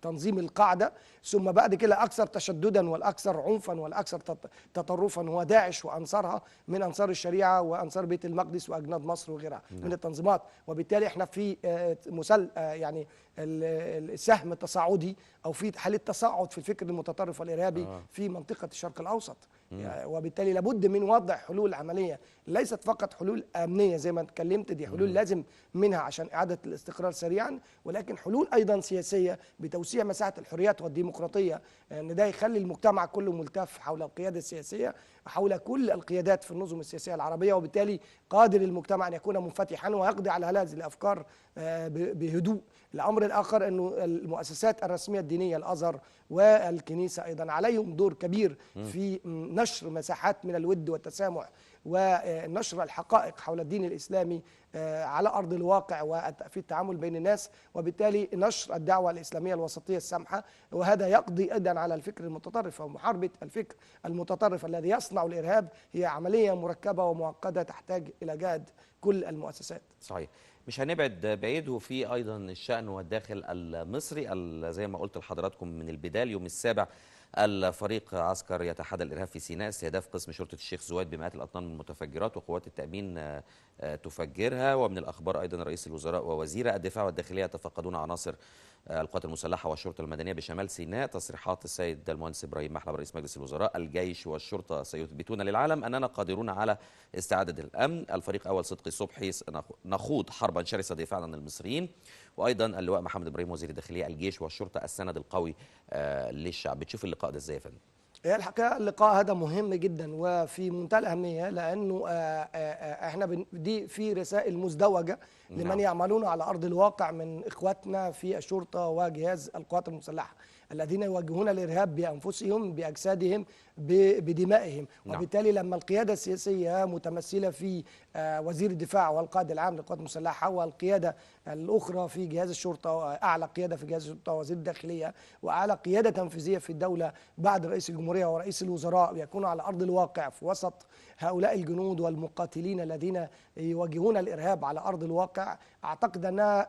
تنظيم القاعده، ثم بعد كده اكثر تشددا والاكثر عنفا والاكثر تطرفا هو داعش وانصارها من انصار الشريعه وانصار بيت المقدس واجناد مصر وغيرها من التنظيمات. وبالتالي احنا في يعني السهم التصاعدي او في حاله تصاعد في الفكر المتطرف والارهابي في منطقه الشرق الاوسط. وبالتالي لابد من وضع حلول عمليه، ليست فقط حلول امنيه زي ما اتكلمت، دي حلول لازم منها عشان اعاده الاستقرار سريعا، ولكن حلول ايضا سياسيه بتوسيع مساحه الحريات والديمقراطيه، ان ده يخلي المجتمع كله ملتف حول القياده السياسيه، حول كل القيادات في النظم السياسيه العربيه، وبالتالي قادر المجتمع ان يكون منفتحا ويقضي على هذه الافكار بهدوء. الامر الاخر انه المؤسسات الرسميه الدينيه الازهر والكنيسه ايضا عليهم دور كبير في نشر مساحات من الود والتسامح ونشر الحقائق حول الدين الاسلامي على ارض الواقع وفي التعامل بين الناس، وبالتالي نشر الدعوه الاسلاميه الوسطيه السامحه، وهذا يقضي ايضا على الفكر المتطرف. ومحاربه الفكر المتطرف الذي يصنع الارهاب هي عمليه مركبه ومعقده تحتاج الى جهد كل المؤسسات. صحيح. مش هنبعد بعيد، وفي ايضا الشأن والداخل المصري زي ما قلت لحضراتكم من البدايه. اليوم السابع الفريق عسكر يتحدى الارهاب في سيناء استهداف قسم شرطه الشيخ زويد بمئات الاطنان من المتفجرات، وقوات التامين تفجرها. ومن الاخبار ايضا رئيس الوزراء ووزير الدفاع والداخليه يتفقدون عناصر القوات المسلحه والشرطه المدنيه بشمال سيناء. تصريحات السيد المهندس ابراهيم محلب رئيس مجلس الوزراء: الجيش والشرطه سيثبتون للعالم اننا قادرون على استعاده الامن. الفريق اول صدقي صبحي: نخوض حربا شرسه دفاعا عن المصريين. وايضا اللواء محمد ابراهيم وزير الداخليه: الجيش والشرطه السند القوي للشعب. بتشوف اللقاء ده ازاي يا فندم؟ هي الحقيقه اللقاء هذا مهم جدا وفي منتهى الاهميه، لانه احنا دي في رسائل مزدوجه لمن يعملون على ارض الواقع من اخواتنا في الشرطه وجهاز القوات المسلحه الذين يواجهون الارهاب بانفسهم باجسادهم بدمائهم. وبالتالي لما القياده السياسيه متمثله في وزير الدفاع والقائد العام للقوات المسلحه، والقياده الاخرى في جهاز الشرطه، اعلى قياده في جهاز الشرطه وزير الداخليه، واعلى قياده تنفيذيه في الدوله بعد رئيس الجمهوريه ورئيس الوزراء، يكونوا على ارض الواقع في وسط هؤلاء الجنود والمقاتلين الذين يواجهون الارهاب على ارض الواقع. اعتقد انها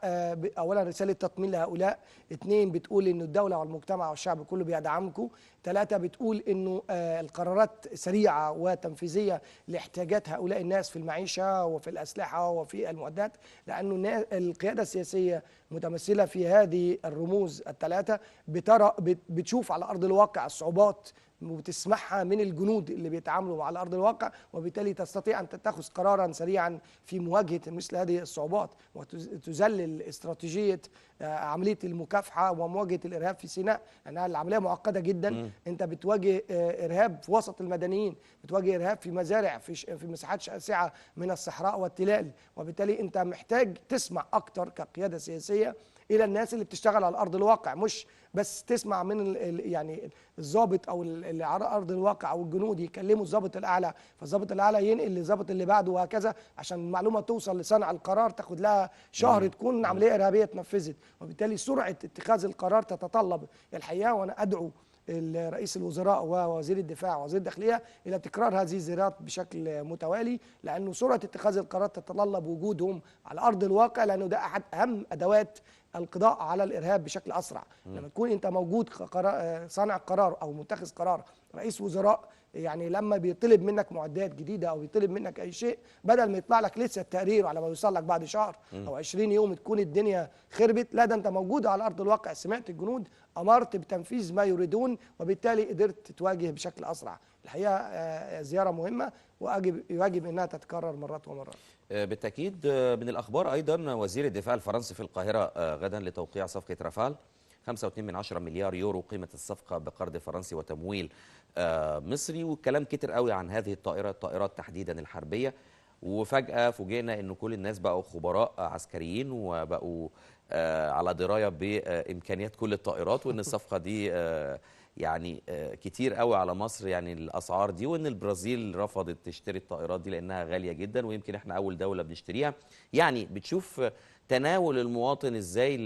اولا رساله تطمين لهؤلاء، اثنين بتقول انه الدوله والمجتمع والشعب كله بيدعمكم، ثلاثه بتقول انه القرارات سريعه وتنفيذيه لاحتياجات هؤلاء الناس في المعيشه وفي الاسلحه وفي المعدات، لانه القياده السياسيه متمثله في هذه الرموز الثلاثه، بتشوف على ارض الواقع الصعوبات وبتسمعها من الجنود اللي بيتعاملوا على ارض الواقع، وبالتالي تستطيع ان تتخذ قرارا سريعا في مواجهه مثل هذه الصعوبات وتذلل استراتيجيه عمليه المكافحه ومواجهه الارهاب في سيناء، لانها العمليه معقده جدا. انت بتواجه ارهاب في وسط المدنيين، بتواجه ارهاب في مزارع في مساحات شاسعه من الصحراء والتلال، وبالتالي انت محتاج تسمع اكتر كقياده سياسيه الى الناس اللي بتشتغل على ارض الواقع، مش بس تسمع من يعني الضابط او اللي على ارض الواقع او الجنود يكلموا الضابط الاعلى، فالضابط الاعلى ينقل للضابط اللي بعده وهكذا، عشان المعلومه توصل لصانع القرار تاخد لها شهر تكون عمليه ارهابيه اتنفذت، وبالتالي سرعه اتخاذ القرار تتطلب الحقيقه. وانا ادعو رئيس الوزراء ووزير الدفاع ووزير الداخليه الى تكرار هذه الزيارات بشكل متوالي، لانه سرعه اتخاذ القرار تتطلب وجودهم على ارض الواقع، لانه ده احد اهم ادوات القضاء على الارهاب بشكل اسرع. لما تكون انت موجود صانع قرار او متخذ قرار رئيس وزراء، يعني لما بيطلب منك معدات جديده او بيطلب منك اي شيء، بدل ما يطلع لك لسه التقرير على ما يوصل لك بعد شهر او 20 يوم تكون الدنيا خربت، لا ده انت موجود على ارض الواقع، سمعت الجنود، امرت بتنفيذ ما يريدون، وبالتالي قدرت تواجه بشكل اسرع. الحقيقه زياره مهمه ويجب انها تتكرر مرات ومرات. بالتاكيد. من الاخبار ايضا وزير الدفاع الفرنسي في القاهره غدا لتوقيع صفقه رافال 5.2 مليار يورو قيمه الصفقه بقرض فرنسي وتمويل مصري، والكلام كتير قوي عن هذه الطائرات تحديدا الحربيه. وفجأة فوجئنا إن كل الناس بقوا خبراء عسكريين وبقوا على دراية بإمكانيات كل الطائرات، وإن الصفقة دي يعني كتير قوي على مصر يعني الأسعار دي، وإن البرازيل رفضت تشتري الطائرات دي لأنها غالية جدا، ويمكن إحنا أول دولة بنشتريها. يعني بتشوف تناول المواطن إزاي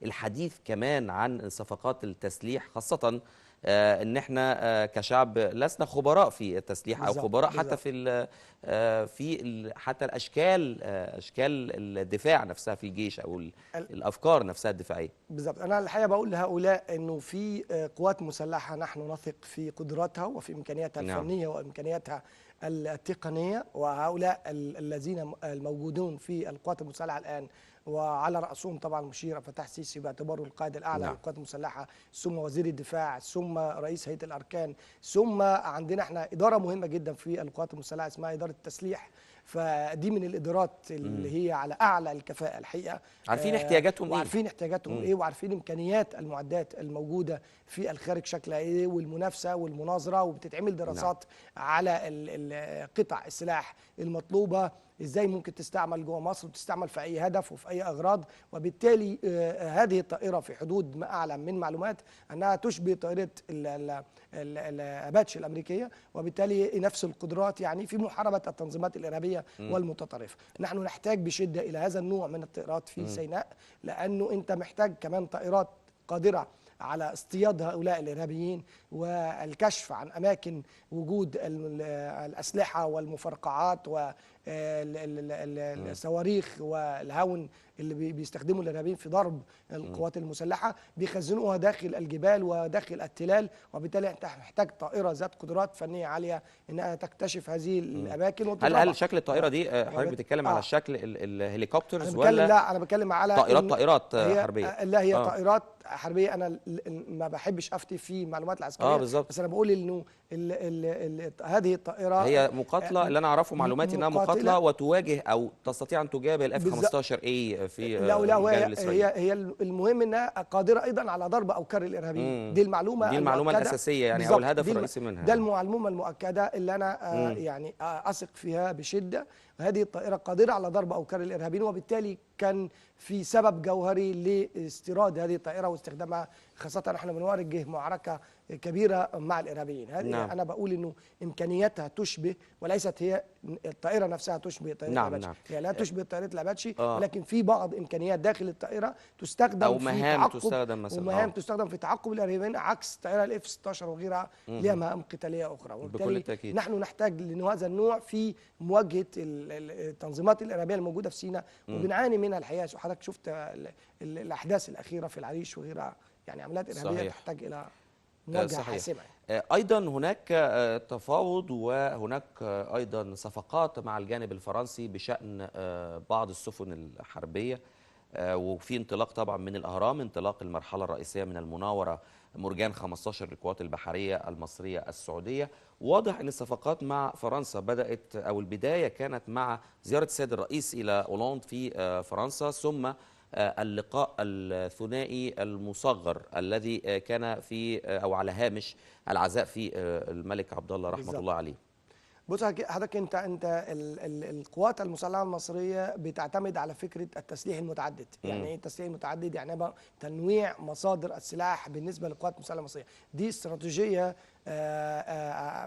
للحديث كمان عن صفقات التسليح، خاصة ان احنا كشعب لسنا خبراء في التسليح او خبراء حتى في حتى الاشكال اشكال الدفاع نفسها في الجيش او الافكار نفسها الدفاعيه. بالظبط. انا الحقيقه بقول لهؤلاء انه في قوات مسلحه نحن نثق في قدراتها وفي امكانياتها الفنيه وامكانياتها التقنيه، وهؤلاء الذين الموجودون في القوات المسلحه الان وعلى رأسهم طبعا المشير فتح السيسي باعتباره القائد الأعلى للقوات المسلحة، ثم وزير الدفاع، ثم رئيس هيئة الأركان، ثم عندنا احنا إدارة مهمة جدا في القوات المسلحة اسمها إدارة التسليح. فدي من الإدارات اللي هي على أعلى الكفاءة الحقيقة. عارفين احتياجاتهم وعارفين احتياجاتهم إيه، وعارفين إمكانيات المعدات الموجودة في الخارج شكلها إيه، والمنافسة والمناظرة، وبتتعمل دراسات على قطع السلاح المطلوبة ازاي ممكن تستعمل جوه مصر وتستعمل في اي هدف وفي اي اغراض. وبالتالي هذه الطائره في حدود ما اعلم من معلومات انها تشبه طائره الاباتشي الامريكيه، وبالتالي نفس القدرات يعني في محاربه التنظيمات الارهابيه والمتطرفه. نحن نحتاج بشده الى هذا النوع من الطائرات في سيناء، لانه انت محتاج كمان طائرات قادره على اصطياد هؤلاء الإرهابيين والكشف عن أماكن وجود الأسلحة والمفرقعات والصواريخ والهون اللي بيستخدموا الإرهابيين في ضرب القوات المسلحة، بيخزنوها داخل الجبال وداخل التلال. وبالتالي انت محتاج طائرة ذات قدرات فنية عالية انها تكتشف هذه الأماكن وتضربها. هل شكل الطائرة دي حضرتك بتتكلم على الشكل الهليكوبترز ولا؟ لا، أنا بتكلم على طائرات حربية. لا، هي طائرات حربية. أنا ما بحبش أفتي في المعلومات العسكرية، بالظبط. بس أنا بقول إنه هذه الطائرة هي مقاتلة. اللي أنا أعرفه معلوماتي إنها مقاتلة وتواجه أو تستطيع أن تجابه الاف 15A في الجانب الإسرائيلي. هي المهم انها قادره ايضا على ضرب اوكار الارهابيين. دي المعلومه الاساسيه يعني، او الهدف الرئيسي منها. ده المعلومه المؤكده اللي انا يعني اثق فيها بشده. هذه الطائره قادره على ضرب اوكار الارهابيين، وبالتالي كان في سبب جوهري لاستيراد هذه الطائره واستخدامها، خاصه احنا بنواجه معركه كبيره مع الارهابيين. هذه انا بقول انه امكانياتها تشبه، وليست هي الطائره نفسها تشبه طائره الاباتشي. هي لا تشبه طائره الاباتشي، ولكن في بعض امكانيات داخل الطائره تستخدم أو في مهام تعقب، تستخدم مثلا ومهام تستخدم في تعقب الارهابيين، عكس الطائره الاف 16 وغيرها لها مهام قتاليه اخرى. وبالتالي نحن نحتاج لهذا النوع في مواجهه التنظيمات الارهابيه الموجوده في سيناء، وبنعاني منها الحقيقه. حضرتك شفت الاحداث الاخيره في العريش وغيرها، يعني عمليات ارهابيه تحتاج الى مواجهه حاسمه. ايضا هناك تفاوض وهناك ايضا صفقات مع الجانب الفرنسي بشان بعض السفن الحربيه، وفي انطلاق طبعا من الاهرام، انطلاق المرحله الرئيسيه من المناوره مرجان 15 للقوات البحريه المصريه السعوديه. واضح ان الصفقات مع فرنسا بدات، او البدايه كانت مع زياره السيد الرئيس الى أولاند في فرنسا، ثم اللقاء الثنائي المصغر الذي كان في او على هامش العزاء في الملك عبد الله رحمه الله عليه. بص حضرتك، انت القوات المسلحه المصريه بتعتمد على فكره التسليح المتعدد. يعني ايه التسليح المتعدد؟ يعني تنويع مصادر السلاح بالنسبه للقوات المسلحه المصريه. دي استراتيجيه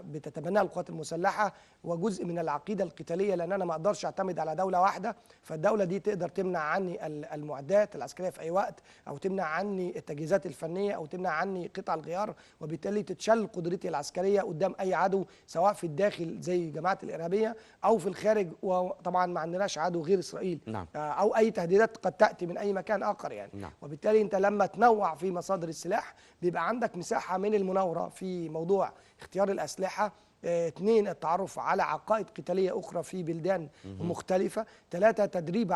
بتتبناها القوات المسلحه، وجزء من العقيده القتاليه، لان انا ما اقدرش اعتمد على دوله واحده. فالدوله دي تقدر تمنع عني المعدات العسكريه في اي وقت، او تمنع عني التجهيزات الفنيه، او تمنع عني قطع الغيار، وبالتالي تتشل قدرتي العسكريه قدام اي عدو، سواء في الداخل زي جماعه الارهابيه او في الخارج. وطبعا ما عندناش عدو غير اسرائيل. او اي تهديدات قد تاتي من اي مكان اخر يعني. وبالتالي انت لما تنوع في مصادر السلاح بيبقى عندك مساحه من المناوره في موضوع اختيار الأسلحة. 2 التعرف على عقائد قتالية أخرى في بلدان مختلفة. 3 تدريب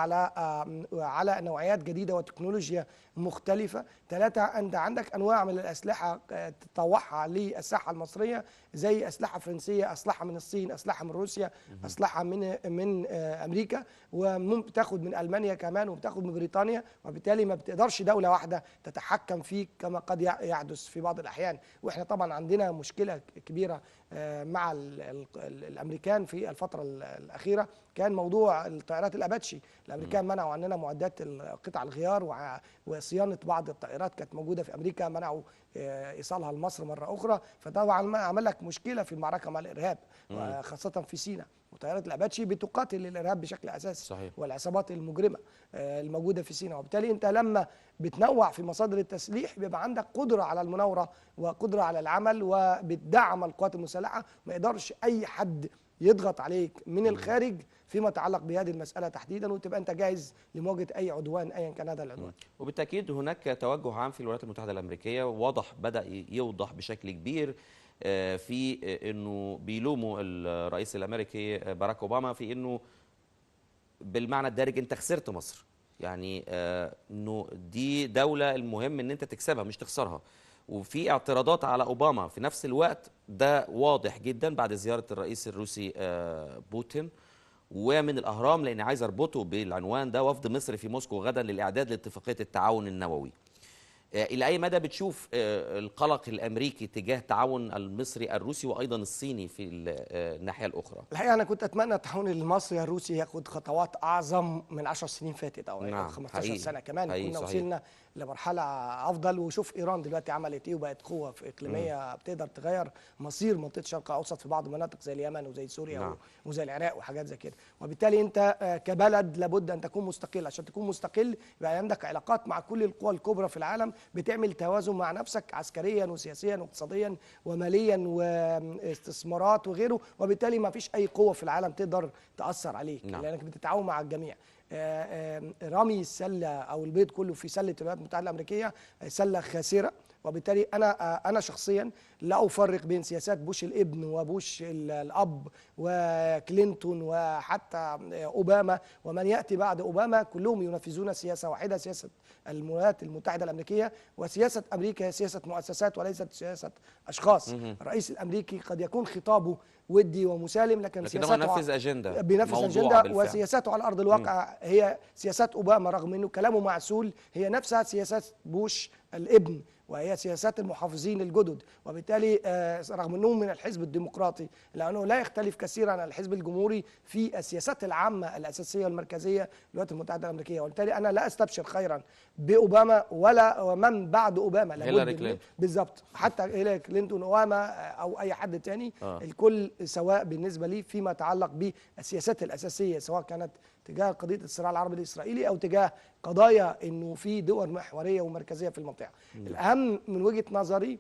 على نوعيات جديدة وتكنولوجيا مختلفة. 3 أنت عندك أنواع من الأسلحة تطوعها للساحة المصرية، زي أسلحة فرنسية، أسلحة من الصين، أسلحة من روسيا، أسلحة من أمريكا، وممكن تاخد من ألمانيا كمان، وبتاخد من بريطانيا. وبالتالي ما بتقدرش دولة واحدة تتحكم فيك كما قد يحدث في بعض الأحيان. وإحنا طبعا عندنا مشكلة كبيرة مع الامريكان في الفتره الاخيره كان موضوع الطائرات الاباتشي. الامريكان منعوا عننا معدات قطع الغيار وصيانه بعض الطائرات كانت موجوده في امريكا، منعوا ايصالها لمصر مره اخرى، فطبعا عمل لك مشكله في المعركه مع الارهاب خاصه في سيناء. وطائرات الاباتشي بتقاتل الارهاب بشكل اساسي، صحيح. والعصابات المجرمه الموجوده في سيناء. وبالتالي انت لما بتنوع في مصادر التسليح بيبقى عندك قدره على المناوره وقدره على العمل، وبتدعم القوات المسلحه. ما يقدرش اي حد يضغط عليك من الخارج فيما يتعلق بهذه المساله تحديدا، وتبقى انت جاهز لمواجهه اي عدوان ايا كان هذا العدوان. وبالتاكيد هناك توجه عام في الولايات المتحده الامريكيه واضح، بدا يوضح بشكل كبير في انه بيلوموا الرئيس الامريكي باراك اوباما في انه بالمعنى الدارج انت خسرت مصر، يعني انه دي دوله المهم ان انت تكسبها مش تخسرها. وفي اعتراضات على اوباما في نفس الوقت، ده واضح جدا بعد زياره الرئيس الروسي بوتين. ومن الاهرام، لان عايز اربطه بالعنوان ده، وفد مصر في موسكو غدا للاعداد لاتفاقيه التعاون النووي. إلى أي مدى بتشوف القلق الأمريكي تجاه التعاون المصري الروسي وأيضا الصيني في الناحية الأخرى؟ الحقيقة أنا كنت أتمنى التعاون المصري الروسي ياخد خطوات أعظم من 10 سنين فاتت أو نعم 15 حقيقي. سنة كمان. حقيقي كنا صحيح. وصلنا لمرحلة أفضل. وشوف إيران دلوقتي عملت إيه وبقت قوة في إقليمية بتقدر تغير مصير منطقة الشرق الأوسط في بعض المناطق زي اليمن وزي سوريا نعم. وزي العراق وحاجات زي كده. وبالتالي أنت كبلد لابد أن تكون مستقل. عشان تكون مستقل يبقى عندك علاقات مع كل القوى الكبرى في العالم، بتعمل توازن مع نفسك عسكريا وسياسيا واقتصاديا وماليا واستثمارات وغيره. وبالتالي ما فيش أي قوة في العالم تقدر تأثر عليك. نعم. لأنك بتتعاون مع الجميع. رمي السله او البيض كله في سله الولايات المتحده الامريكيه سله خاسره. وبالتالي انا شخصيا لا افرق بين سياسات بوش الابن وبوش الاب وكلينتون وحتى اوباما ومن ياتي بعد اوباما، كلهم ينفذون سياسه واحده، سياسه الولايات المتحده الامريكيه. وسياسه امريكا هي سياسه مؤسسات وليست سياسه اشخاص. الرئيس الامريكي قد يكون خطابه ودي ومسالم، لكن سياساته بينفذ اجنده، بينفذ اجنده، وسياساته على ارض الواقع هي سياسات اوباما رغم انه كلامه معسول، هي نفسها سياسات بوش الابن وهي سياسات المحافظين الجدد. وبالتالي رغم انه من الحزب الديمقراطي لانه لا يختلف كثيرا عن الحزب الجمهوري في السياسات العامه الاساسيه والمركزيه للولايات المتحده الامريكيه. وبالتالي انا لا استبشر خيرا باوباما ولا ومن بعد اوباما. هيلاري كلينتون بالظبط، حتى هيلاري كلينتون اوباما او اي حد تاني الكل سواء بالنسبه لي فيما يتعلق بالسياسات الاساسيه، سواء كانت تجاه قضيه الصراع العربي الاسرائيلي او تجاه قضايا انه في دول محوريه ومركزيه في المنطقه. الاهم من وجهه نظري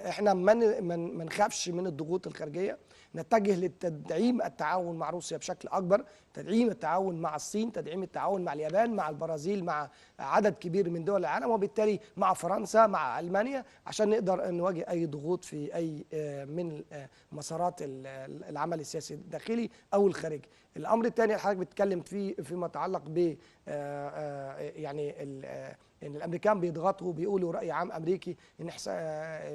احنا ما نخافش من الضغوط الخارجيه، نتجه لتدعيم التعاون مع روسيا بشكل اكبر، تدعيم التعاون مع الصين، تدعيم التعاون مع اليابان، مع البرازيل، مع عدد كبير من دول العالم، وبالتالي مع فرنسا، مع المانيا، عشان نقدر نواجه اي ضغوط في اي من مسارات العمل السياسي الداخلي او الخارجي. الامر الثاني اللي حضرتك بتتكلم فيه فيما يتعلق ب يعني ان الامريكان بيضغطوا بيقولوا راي عام امريكي ان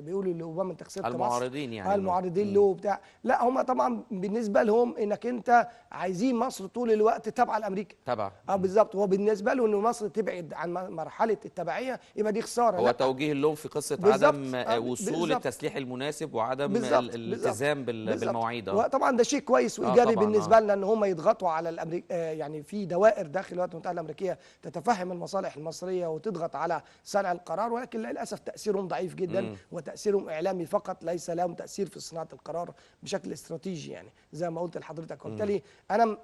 بيقولوا لاوباما انت خسرت مصر، المعارضين يعني المعارضين له بتاع. لا هم طبعا بالنسبه لهم انك انت عايزين مصر طول الوقت تابعه لامريكا تبع بالظبط. وبالنسسبه له انه مصر تبعد عن مرحله التبعيه يبقى دي خساره. هو توجيه اللوم في قصه عدم وصول التسليح المناسب وعدم الالتزام بالمواعيد. وطبعا ده شيء كويس وايجابي بالنسبه لنا ان هم يضغطوا على يعني في دوائر داخل الولايات المتحده الامريكيه تتفهم المصالح المصريه وتضغط على صنع القرار، ولكن للاسف تاثيرهم ضعيف جدا وتاثيرهم اعلامي فقط، ليس لهم تاثير في صناعه القرار بشكل استراتيجي يعني زي ما قلت لحضرتك. وبالتالي انا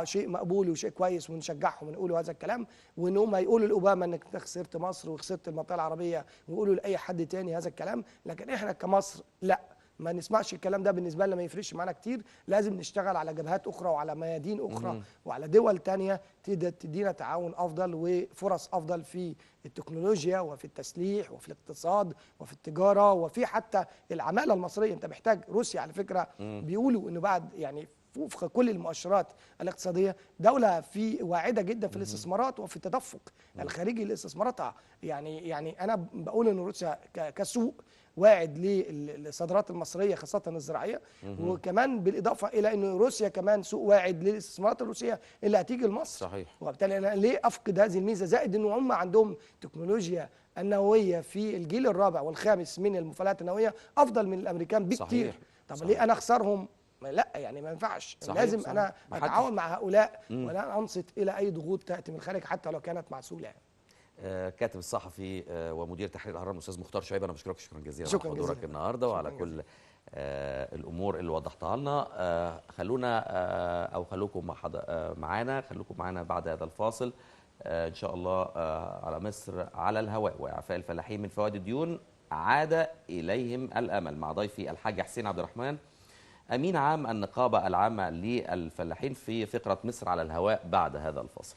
شيء مقبول وشيء كويس ونشجعهم ونقولوا هذا الكلام، وان هم يقولوا لاوباما انك انت خسرت مصر وخسرت المنطقه العربيه، ويقولوا لاي حد تاني هذا الكلام. لكن احنا كمصر لا، ما نسمعش الكلام ده، بالنسبه لنا ما يفرقش معانا كتير. لازم نشتغل على جبهات اخرى وعلى ميادين اخرى وعلى دول تانية تدينا تعاون افضل وفرص افضل في التكنولوجيا وفي التسليح وفي الاقتصاد وفي التجاره وفي حتى العماله المصريه. انت محتاج روسيا على فكره بيقولوا انه بعد يعني وفق كل المؤشرات الاقتصاديه دوله في واعده جدا في الاستثمارات وفي التدفق الخارجي لاستثماراتها. يعني انا بقول ان روسيا كسوق واعد للصادرات المصريه خاصه الزراعيه، وكمان بالاضافه الى ان روسيا كمان سوق واعد للاستثمارات الروسيه اللي هتيجي لمصر. صحيح. وبالتالي انا ليه افقد هذه الميزه؟ زائد ان هم عندهم تكنولوجيا النوويه في الجيل الرابع والخامس من المفاعلات النوويه افضل من الامريكان بكتير. صحيح. طب صحيح. ليه انا اخسرهم؟ لا يعني ما ينفعش. صحيح. لازم صحيح. انا ما حدش. اتعاون مع هؤلاء ولا انصت الى اي ضغوط تاتي من الخارج حتى لو كانت معسوله يعني. كاتب الصحفي ومدير تحرير الاهرام الاستاذ مختار شعيب، انا بشكرك شكرا جزيلا شكراً على حضورك جزيلاً. النهارده وعلى شكراً كل الامور اللي وضحتها لنا. خلونا او خلوكم معانا بعد هذا الفاصل ان شاء الله على مصر على الهواء واعفاء الفلاحين من فوائد الديون عاد اليهم الامل مع ضيفي الحاج حسين عبد الرحمن امين عام النقابه العامه للفلاحين في فقره مصر على الهواء بعد هذا الفاصل.